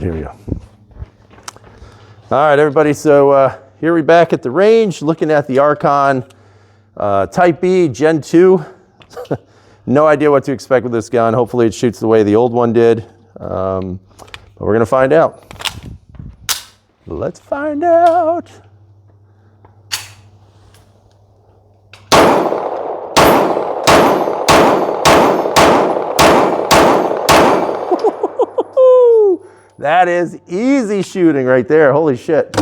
right, here we go. All right, everybody, so here we're back at the range looking at the Archon Type B Gen 2. No idea what to expect with this gun. Hopefully it shoots the way the old one did, but we're gonna find out. Let's find out. That is easy shooting right there. Holy shit.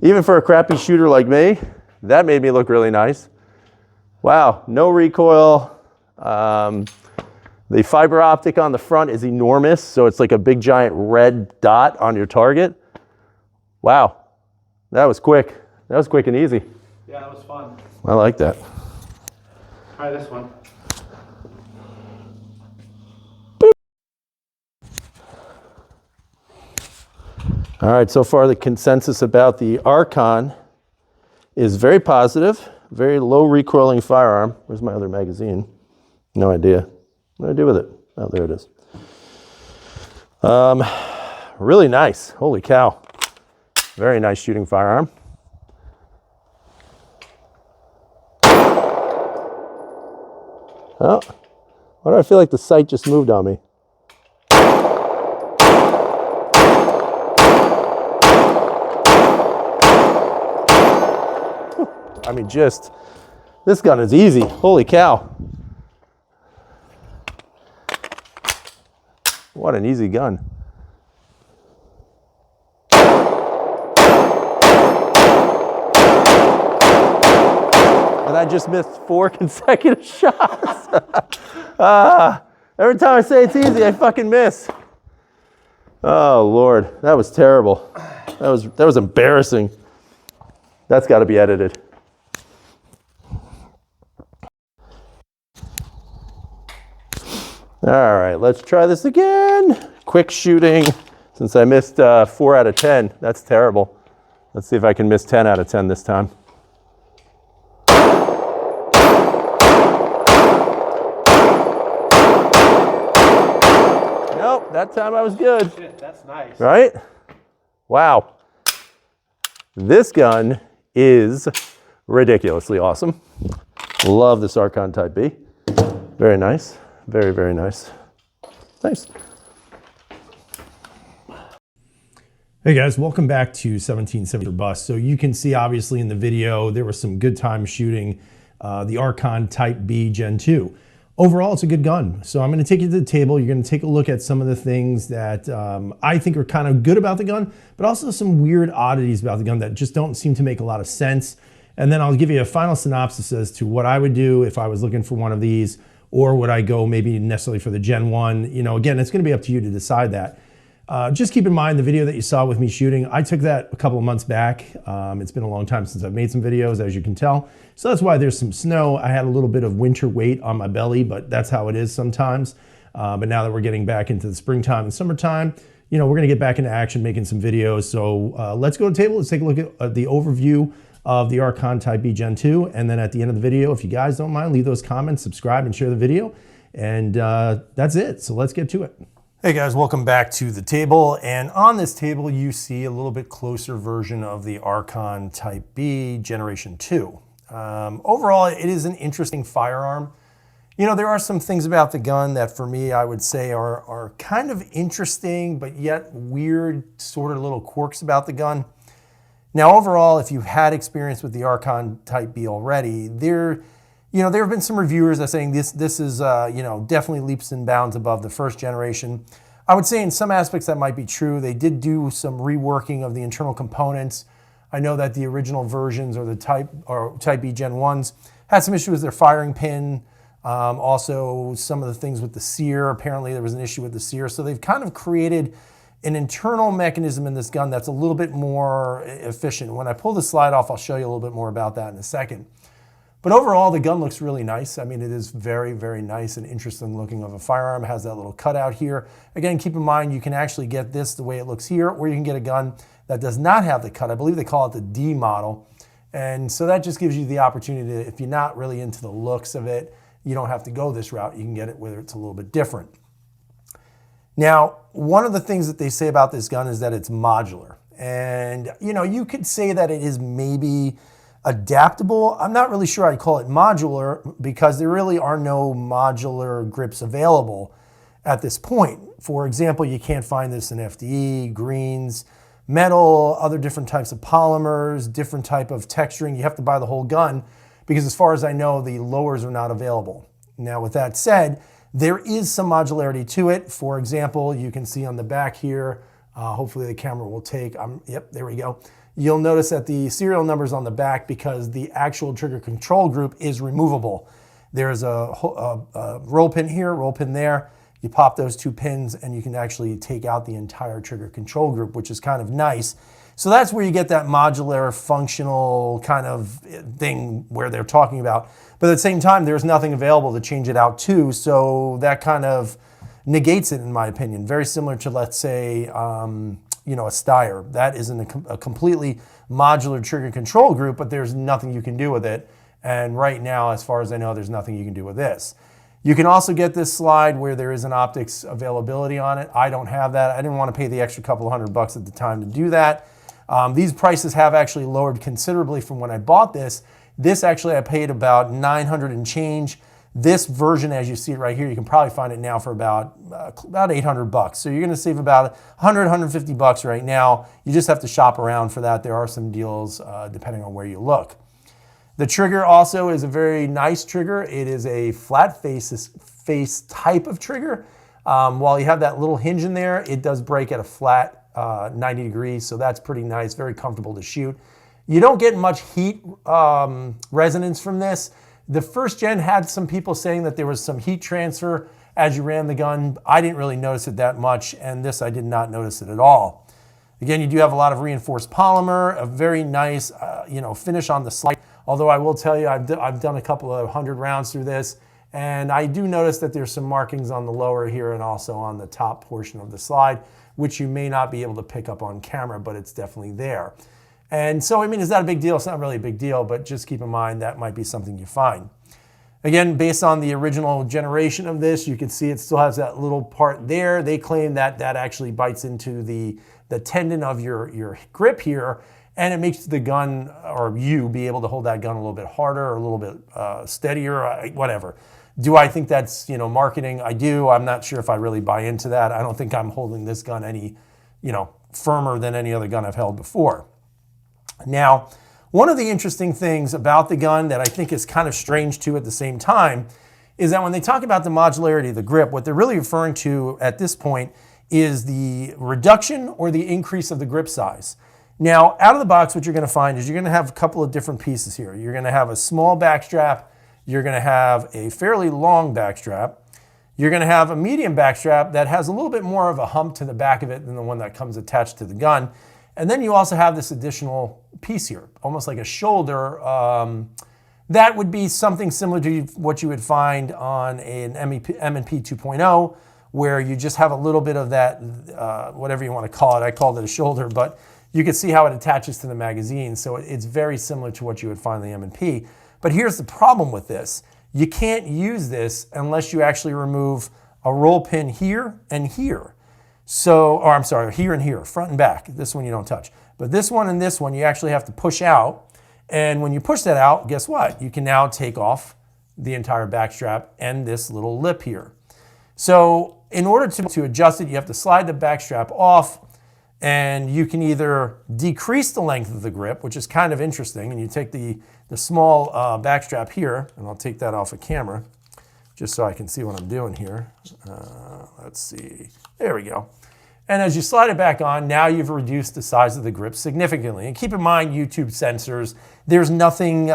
Even for a crappy shooter like me, that made me look really nice. Wow, no recoil. The fiber optic on the front is enormous, so it's like a big giant red dot on your target. Wow, that was quick. That was quick and easy. Yeah, that was fun. I like that. Try this one. All right, so far the consensus about the Archon is very positive, very low recoiling firearm. Where's my other magazine? No idea. What do I do with it? Oh, there it is. Really nice. Holy cow. Very nice shooting firearm. Oh, why do I feel like the sight just moved on me? I mean, just, this gun is easy. Holy cow. What an easy gun. And I just missed 4 consecutive shots. Every time I say it's easy, I fucking miss. Oh, Lord, that was terrible. That was embarrassing. That's got to be edited. All right, let's try this again. Quick shooting, since I missed 4 out of 10. That's terrible. Let's see if I can miss 10 out of 10 this time. Nope, that time I was good. Shit, that's nice. Right? Wow. This gun is ridiculously awesome. Love this Archon Type B. Very nice. Very, very nice. Nice. Hey guys, welcome back to 1770 or Bust. So you can see obviously in the video, there was some good time shooting the Archon Type B Gen 2. Overall, it's a good gun. So I'm gonna take you to the table. You're gonna take a look at some of the things that I think are kind of good about the gun, but also some weird oddities about the gun that just don't seem to make a lot of sense. And then I'll give you a final synopsis as to what I would do if I was looking for one of these, or would I go maybe necessarily for the Gen 1? You know, again, it's gonna be up to you to decide that. Just keep in mind the video that you saw with me shooting, I took that a couple of months back. It's been a long time since I've made some videos, as you can tell. So that's why there's some snow. I had a little bit of winter weight on my belly, but that's how it is sometimes. But now that we're getting back into the springtime and summertime, you know, we're gonna get back into action making some videos. So let's go to the table, let's take a look at the overview of the Archon Type B Gen 2. And then at the end of the video, if you guys don't mind, leave those comments, subscribe, and share the video. And that's it, so let's get to it. Hey guys, welcome back to the table. And on this table, you see a little bit closer version of the Archon Type B Generation 2. Overall, it is an interesting firearm. You know, there are some things about the gun that for me, I would say are kind of interesting, but yet weird sort of little quirks about the gun. Now, overall, if you've had experience with the Archon Type B already, there have been some reviewers that are saying this is, definitely leaps and bounds above the first generation. I would say in some aspects that might be true. They did do some reworking of the internal components. I know that the original versions or the Type B Gen 1s had some issues with their firing pin. Also, some of the things with the sear. Apparently, there was an issue with the sear. So they've kind of created an internal mechanism in this gun that's a little bit more efficient. When I pull the slide off, I'll show you a little bit more about that in a second. But overall, the gun looks really nice. I mean, it is very, very nice and interesting looking of a firearm. It has that little cutout here. Again, keep in mind, you can actually get this the way it looks here, or you can get a gun that does not have the cut. I believe they call it the D model. And so that just gives you the opportunity to, if you're not really into the looks of it, you don't have to go this route. You can get it whether it's a little bit different. Now, one of the things that they say about this gun is that it's modular. And, you know, you could say that it is maybe adaptable. I'm not really sure I'd call it modular because there really are no modular grips available at this point. For example, you can't find this in FDE, greens, metal, other different types of polymers, different type of texturing. You have to buy the whole gun because as far as I know, the lowers are not available. Now, with that said, there is some modularity to it. For example, you can see on the back here, hopefully the camera will take, yep, there we go. You'll notice that the serial number's on the back because the actual trigger control group is removable. There's a roll pin here, roll pin there. You pop those two pins and you can actually take out the entire trigger control group, which is kind of nice. So that's where you get that modular functional kind of thing where they're talking about. But at the same time, there's nothing available to change it out to. So that kind of negates it, in my opinion. Very similar to, let's say, you know, a Steyr. That isn't a completely modular trigger control group, but there's nothing you can do with it. And right now, as far as I know, there's nothing you can do with this. You can also get this slide where there is an optics availability on it. I don't have that. I didn't want to pay the extra couple of $100 at the time to do that. These prices have actually lowered considerably from when I bought this. This actually I paid about $900 and change. This version, as you see it right here, you can probably find it now for about $800. So you're going to save about $100, $150 right now. You just have to shop around for that. There are some deals depending on where you look. The trigger also is a very nice trigger. It is a flat face type of trigger. While you have that little hinge in there, it does break at a flat 90 degrees, so that's pretty nice, very comfortable to shoot. You don't get much heat resonance from this. The first gen had some people saying that there was some heat transfer as you ran the gun. I didn't really notice it that much, and this I did not notice it at all. Again, you do have a lot of reinforced polymer, a very nice you know, finish on the sight. Although I will tell you, I've done a couple of 100 rounds through this, and I do notice that there's some markings on the lower here and also on the top portion of the slide, which you may not be able to pick up on camera, but it's definitely there. And so, I mean, is that a big deal? It's not really a big deal, but just keep in mind that might be something you find. Again, based on the original generation of this, you can see it still has that little part there. They claim that that actually bites into the tendon of your grip here, and it makes the gun, or you, be able to hold that gun a little bit harder or a little bit steadier, whatever. Do I think that's, you know, marketing? I do. I'm not sure if I really buy into that. I don't think I'm holding this gun any, you know, firmer than any other gun I've held before. Now, one of the interesting things about the gun that I think is kind of strange too at the same time is that when they talk about the modularity of the grip, what they're really referring to at this point is the reduction or the increase of the grip size. Now, out of the box, what you're going to find is you're going to have a couple of different pieces here. You're going to have a small back strap. You're going to have a fairly long back strap. You're going to have a medium back strap that has a little bit more of a hump to the back of it than the one that comes attached to the gun. And then you also have this additional piece here, almost like a shoulder. That would be something similar to what you would find on an M&P 2.0, where you just have a little bit of that, whatever you want to call it. I called it a shoulder, but you can see how it attaches to the magazine. So it's very similar to what you would find in the M&P. But here's the problem with this. You can't use this unless you actually remove a roll pin here and here. So, or I'm sorry, here and here, front and back. This one you don't touch. But this one and this one you actually have to push out. And when you push that out, guess what? You can now take off the entire back strap and this little lip here. So in order to adjust it, you have to slide the back strap off, and you can either decrease the length of the grip, which is kind of interesting, and you take the small back strap here, and I'll take that off of camera just so I can see what I'm doing here. Let's see, there we go. And as you slide it back on, now you've reduced the size of the grip significantly. And keep in mind, YouTube sensors, there's nothing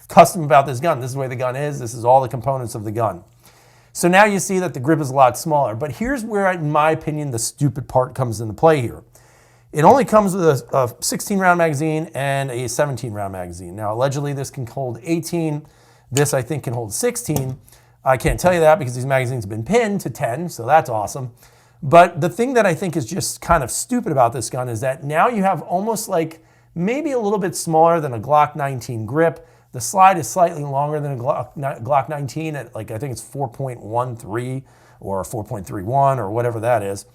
custom about this gun. This is the way the gun is. This is all the components of the gun. So now you see that the grip is a lot smaller. But here's where, in my opinion, the stupid part comes into play here. It only comes with a 16-round magazine and a 17-round magazine. Now, allegedly, this can hold 18. This, I think, can hold 16. I can't tell you that because these magazines have been pinned to 10, so that's awesome. But the thing that I think is just kind of stupid about this gun is that now you have almost like maybe a little bit smaller than a Glock 19 grip. The slide is slightly longer than a Glock 19 at, like, I think it's 4.13 or 4.31 or whatever that is.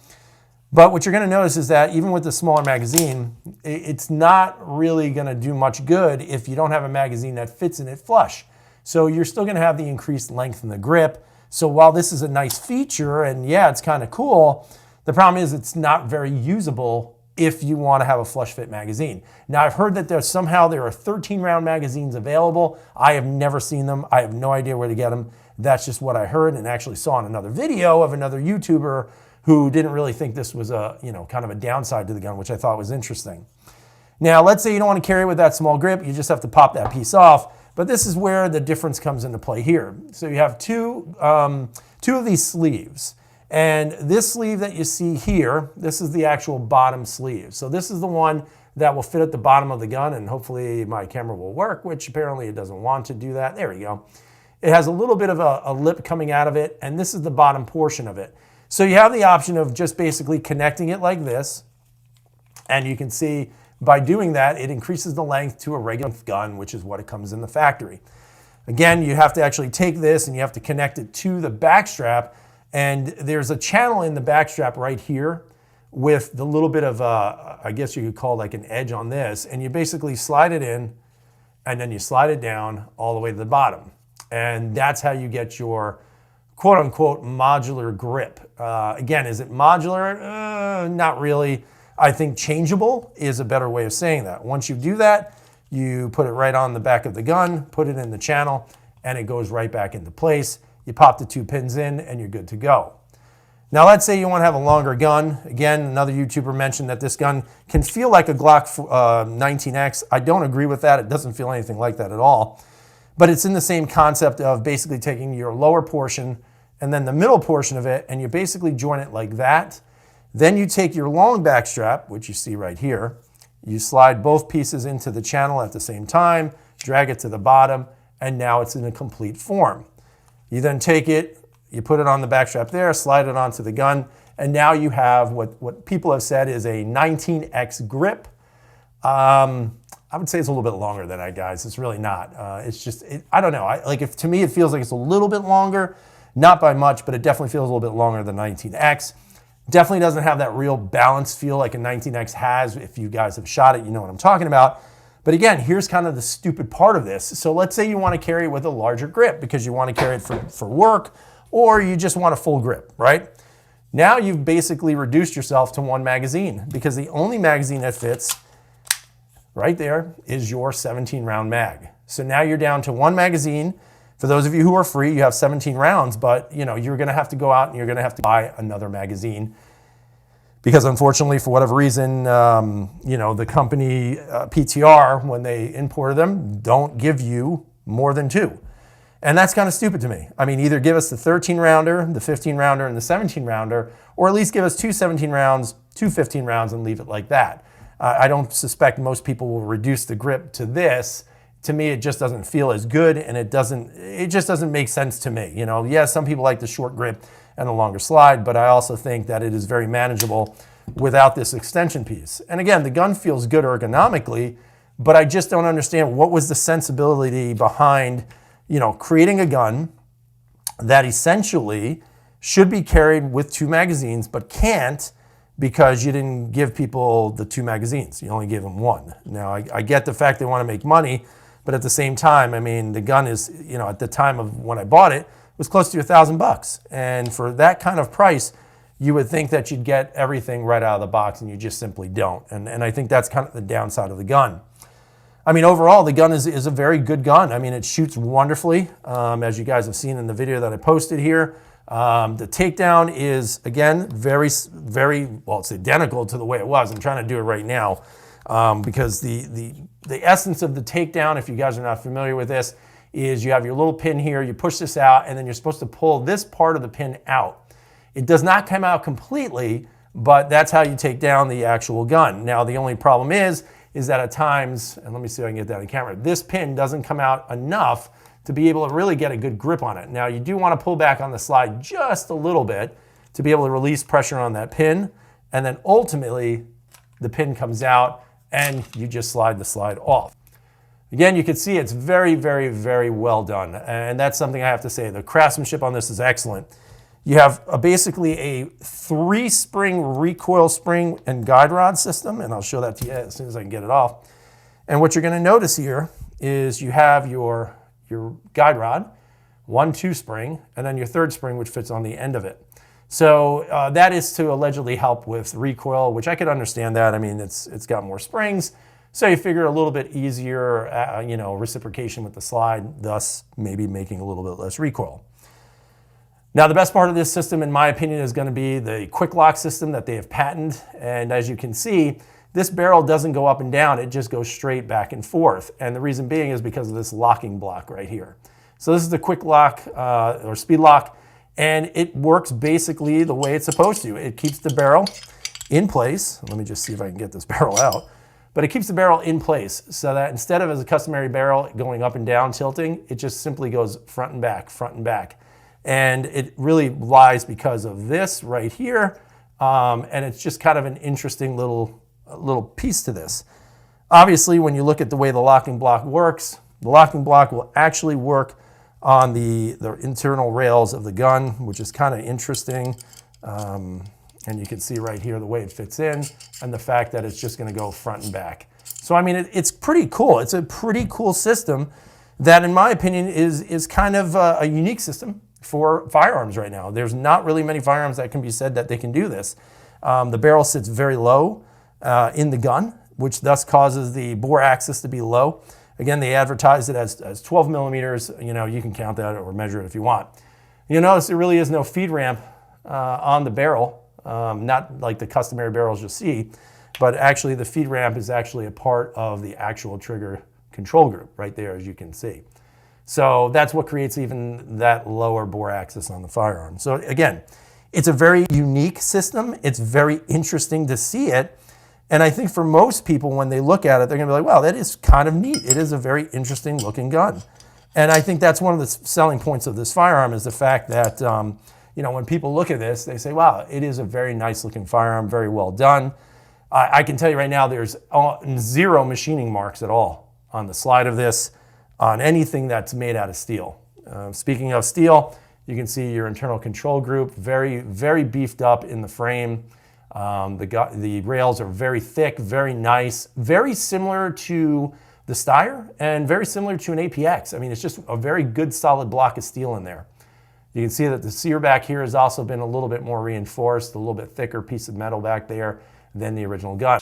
But what you're going to notice is that even with the smaller magazine, it's not really going to do much good if you don't have a magazine that fits in it flush. So you're still going to have the increased length in the grip. So while this is a nice feature, and yeah, it's kind of cool, the problem is it's not very usable if you want to have a flush fit magazine. Now, I've heard that there are 13 round magazines available. I have never seen them. I have no idea where to get them. That's just what I heard and actually saw in another video of another YouTuber who didn't really think this was a, kind of a downside to the gun, which I thought was interesting. Now, let's say you don't want to carry it with that small grip. You just have to pop that piece off. But this is where the difference comes into play here. So you have two of these sleeves. And this sleeve that you see here, this is the actual bottom sleeve. So this is the one that will fit at the bottom of the gun, and hopefully my camera will work, which apparently it doesn't want to do that. There we go. It has a little bit of a lip coming out of it, and this is the bottom portion of it. So you have the option of just basically connecting it like this, and you can see by doing that, it increases the length to a regular gun, which is what it comes in the factory. Again, you have to actually take this and you have to connect it to the back strap, and there's a channel in the back strap right here with the little bit of, I guess you could call like an edge on this, and you basically slide it in, and then you slide it down all the way to the bottom. And that's how you get your quote unquote modular grip. Again, is it modular? Not really. I think changeable is a better way of saying that. Once you do that, you put it right on the back of the gun, put it in the channel, and it goes right back into place. You pop the 2 pins in and you're good to go. Now let's say you want to have a longer gun. Again, another YouTuber mentioned that this gun can feel like a Glock 19X. I don't agree with that. It doesn't feel anything like that at all. But it's in the same concept of basically taking your lower portion and then the middle portion of it, and you basically join it like that. Then you take your long back strap, which you see right here, you slide both pieces into the channel at the same time, drag it to the bottom, and now it's in a complete form. You then take it, you put it on the back strap there, slide it onto the gun, and now you have what people have said is a 19X grip. I would say it's a little bit longer than that, guys. It's really not. It's just, I don't know. To me, it feels like it's a little bit longer. Not by much, but it definitely feels a little bit longer than 19X. Definitely doesn't have that real balanced feel like a 19X has. If you guys have shot it, you know what I'm talking about. But again, here's kind of the stupid part of this. So let's say you want to carry it with a larger grip because you want to carry it for work, or you just want a full grip, right? Now you've basically reduced yourself to one magazine because the only magazine that fits right there is your 17 round mag. So now you're down to one magazine. For those of you who are free, you have 17 rounds, but you're going to have to go out and you're going to have to buy another magazine because unfortunately, for whatever reason, the company PTR, when they imported them, don't give you more than 2. And that's kind of stupid to me. I mean, either give us the 13 rounder, the 15 rounder, and the 17 rounder, or at least give us 2 17 rounds, 2 15 rounds, and leave it like that. I don't suspect most people will reduce the grip to this. To me, it just doesn't feel as good, and it just doesn't make sense to me. Yeah, some people like the short grip and the longer slide, but I also think that it is very manageable without this extension piece. And again, the gun feels good ergonomically, but I just don't understand what was the sensibility behind, creating a gun that essentially should be carried with 2 magazines, but can't because you didn't give people the 2 magazines. You only gave them 1. Now, I get the fact they want to make money, but at the same time, I mean, the gun is, at the time of when I bought it, was close to $1,000. And for that kind of price, you would think that you'd get everything right out of the box, and you just simply don't. And I think that's kind of the downside of the gun. I mean, overall, the gun is a very good gun. I mean, it shoots wonderfully, as you guys have seen in the video that I posted here. The takedown is, again, very, very, well, it's identical to the way it was. I'm trying to do it right now because the essence of the takedown, if you guys are not familiar with this, is you have your little pin here, you push this out, and then you're supposed to pull this part of the pin out. It does not come out completely, but that's how you take down the actual gun. Now, the only problem is that at times, and let me see if I can get that on camera, this pin doesn't come out enough to be able to really get a good grip on it. Now, you do want to pull back on the slide just a little bit to be able to release pressure on that pin, and then ultimately the pin comes out and you just slide the slide off. Again, you can see it's very, very, very well done, and that's something I have to say. The craftsmanship on this is excellent. You have basically a 3-spring recoil spring and guide rod system, and I'll show that to you as soon as I can get it off. And what you're going to notice here is you have your guide rod, 1-2 spring, and then your 3rd spring, which fits on the end of it. So that is to allegedly help with recoil, which I could understand that. I mean, it's got more springs, so you figure a little bit easier, reciprocation with the slide, thus maybe making a little bit less recoil. Now, the best part of this system, in my opinion, is going to be the quick lock system that they have patented. And as you can see, this barrel doesn't go up and down. It just goes straight back and forth. And the reason being is because of this locking block right here. So this is the quick lock or speed lock, and it works basically the way it's supposed to. It keeps the barrel in place. Let me just see if I can get this barrel out. But it keeps the barrel in place so that instead of, as a customary barrel, going up and down tilting, it just simply goes front and back, front and back. And it really lies because of this right here. And it's just kind of an interesting little piece to this. Obviously, when you look at the way the locking block works, the locking block will actually work on the internal rails of the gun, which is kind of interesting. And you can see right here the way it fits in and the fact that it's just going to go front and back. So, I mean, it's pretty cool. It's a pretty cool system that, in my opinion, is kind of a unique system for firearms right now. There's not really many firearms that can be said that they can do this. The barrel sits very low in the gun, which thus causes the bore axis to be low. Again, they advertise it as 12 millimeters. You can count that or measure it if you want. You'll notice there really is no feed ramp on the barrel, not like the customary barrels you'll see, but actually the feed ramp is actually a part of the actual trigger control group right there, as you can see. So that's what creates even that lower bore axis on the firearm. So again, it's a very unique system. It's very interesting to see it. And I think for most people, when they look at it, they're going to be like, wow, that is kind of neat. It is a very interesting looking gun. And I think that's one of the selling points of this firearm is the fact that, when people look at this, they say, wow, it is a very nice looking firearm, very well done. I can tell you right now, there's 0 machining marks at all on the slide of this, on anything that's made out of steel. Speaking of steel, you can see your internal control group, very, very beefed up in the frame. The rails are very thick, very nice, very similar to the Steyr and very similar to an APX. I mean, it's just a very good solid block of steel in there. You can see that the sear back here has also been a little bit more reinforced, a little bit thicker piece of metal back there than the original gun.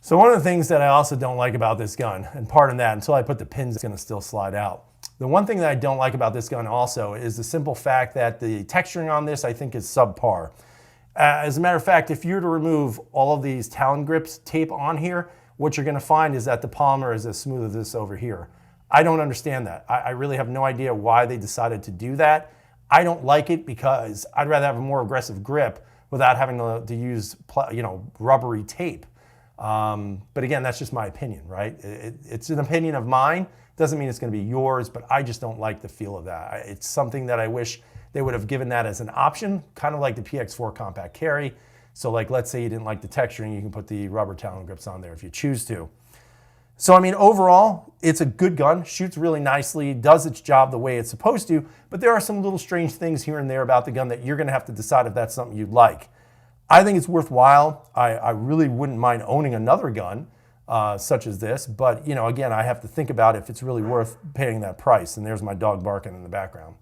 So one of the things that I also don't like about this gun, and pardon that, until I put the pins, it's going to still slide out. The one thing that I don't like about this gun also is the simple fact that the texturing on this, I think, is subpar. As a matter of fact, if you were to remove all of these Talon grips tape on here, what you're going to find is that the polymer is as smooth as this over here. I don't understand that. I really have no idea why they decided to do that. I don't like it because I'd rather have a more aggressive grip without having to use rubbery tape. But again, that's just my opinion, right? It's an opinion of mine. Doesn't mean it's going to be yours, but I just don't like the feel of that. It's something that I wish they would have given that as an option, kind of like the PX4 compact carry. So like, let's say you didn't like the texturing, you can put the rubber Talon grips on there if you choose to. So I mean, overall, it's a good gun, shoots really nicely, does its job the way it's supposed to, but there are some little strange things here and there about the gun that you're going to have to decide if that's something you'd like. I think it's worthwhile. I really wouldn't mind owning another gun such as this, but again, I have to think about if it's really worth paying that price. And there's my dog barking in the background.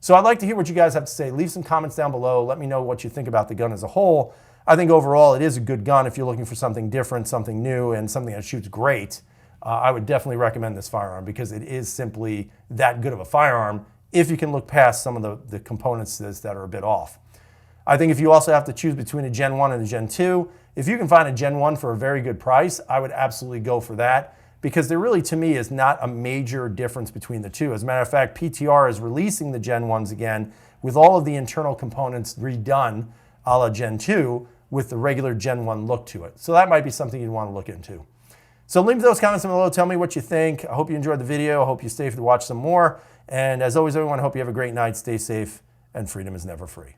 So I'd like to hear what you guys have to say. Leave some comments down below. Let me know what you think about the gun as a whole. I think overall it is a good gun if you're looking for something different, something new, and something that shoots great. I would definitely recommend this firearm because it is simply that good of a firearm if you can look past some of the components to this that are a bit off. I think if you also have to choose between a Gen 1 and a Gen 2, if you can find a Gen 1 for a very good price, I would absolutely go for that because there really, to me, is not a major difference between the two. As a matter of fact, PTR is releasing the Gen 1s again with all of the internal components redone a la Gen 2 with the regular Gen 1 look to it. So that might be something you'd want to look into. So leave those comments down below. Tell me what you think. I hope you enjoyed the video. I hope you stay to watch some more. And as always, everyone, I hope you have a great night. Stay safe, and freedom is never free.